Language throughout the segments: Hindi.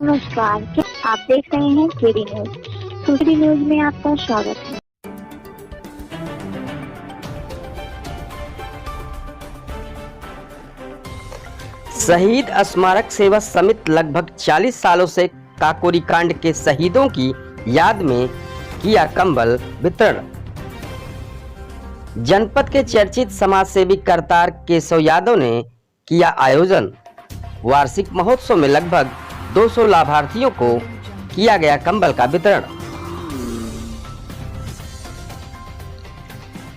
नमस्कार, क्या आप देख रहे हैं केडी न्यूज। केडी न्यूज में आपका स्वागत है। शहीद स्मारक सेवा समिति लगभग 40 सालों से काकोरी कांड के शहीदों की याद में किया कंबल वितरण। जनपद के चर्चित समाजसेवी करतार केशव यादव ने किया आयोजन। वार्षिक महोत्सव में लगभग 200 लाभार्थियों को किया गया कंबल का वितरण।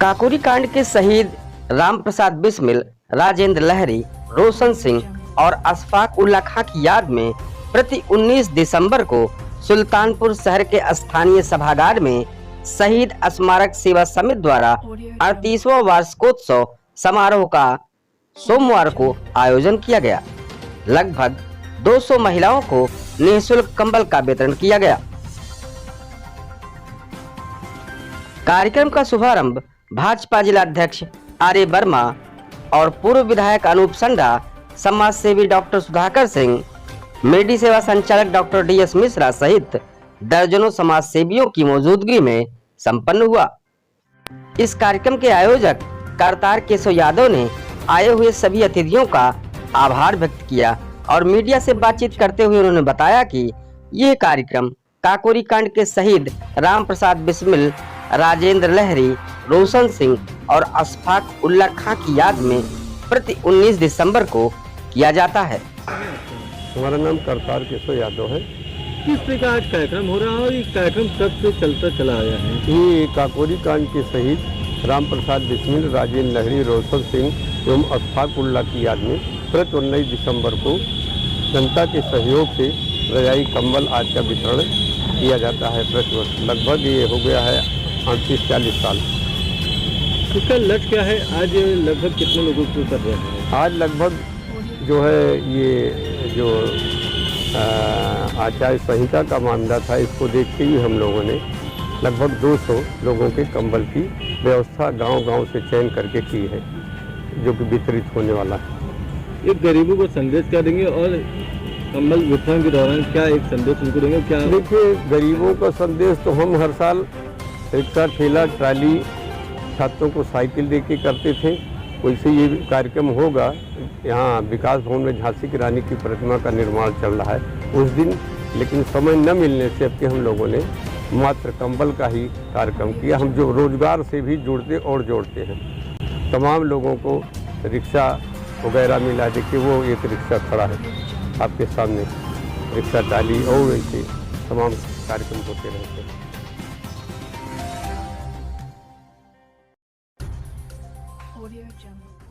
काकोरी कांड के शहीद राम प्रसाद बिस्मिल, राजेंद्र लहरी, रोशन सिंह और अशफाक उल्ला खां की याद में प्रति 19 दिसंबर को सुल्तानपुर शहर के स्थानीय सभागार में शहीद स्मारक सेवा समिति द्वारा 38वां वार्षिकोत्सव समारोह का सोमवार को आयोजन किया गया। लगभग 200 महिलाओं को निःशुल्क कंबल का वितरण किया गया। कार्यक्रम का शुभारंभ भाजपा जिला अध्यक्ष आर्य वर्मा और पूर्व विधायक अनूप संडा, समाज सेवी डॉक्टर सुधाकर सिंह, मेडी सेवा संचालक डॉक्टर DS मिश्रा सहित दर्जनों समाज सेवियों की मौजूदगी में संपन्न हुआ। इस कार्यक्रम के आयोजक करतार केशव यादव ने आए हुए सभी अतिथियों का आभार व्यक्त किया और मीडिया से बातचीत करते हुए उन्होंने बताया कि यह कार्यक्रम काकोरी कांड के शहीद राम प्रसाद बिस्मिल, राजेंद्र लहरी, रोशन सिंह और अशफाक उल्ला खां की याद में प्रति 19 दिसंबर को किया जाता है। हमारा नाम करतार केशव यादव है। किस प्रकार आज कार्यक्रम हो रहा है और ये कार्यक्रम कब से चलता चला आया है? ये काकोरी कांड के शहीद राम प्रसाद बिस्मिल, राजेंद्र लहरी, रोशन सिंह एवं अशफाक उल्ला की याद में प्रति 19 दिसंबर को जनता के सहयोग से रजाई कंबल आज का वितरण किया जाता है प्रतिवर्ष। लगभग ये हो गया है 38-40 साल। इसका लक्ष्य क्या है? आज लगभग कितने लोगों को कर रहे हैं? आज लगभग जो है ये जो आचार संहिता का मामला था, इसको देखते ही हम लोगों ने लगभग 200 लोगों के कंबल की व्यवस्था गांव-गांव से चयन करके की है, जो कि वितरित होने वाला है। एक गरीबों को संदेश क्या देंगे और कंबल वितरण के दौरान क्या एक संदेश उनको देंगे? क्या देखिए, गरीबों का संदेश तो हम हर साल रिक्शा, ठेला, ट्राली, छात्रों को साइकिल देके करते थे। वैसे ये कार्यक्रम होगा। यहाँ विकास भवन में झांसी की रानी की प्रतिमा का निर्माण चल रहा है उस दिन, लेकिन समय न मिलने से अब हम लोगों ने मात्र कंबल का ही कार्यक्रम किया। हम जो रोजगार से भी जुड़ते और जोड़ते हैं, तमाम लोगों को रिक्शा वगैरह मिला। देखिए, वो एक रिक्शा खड़ा है आपके सामने, रिक्शा, ट्राली और वैसे तमाम कार्यक्रम होते रहते हैं। Audio Jungle.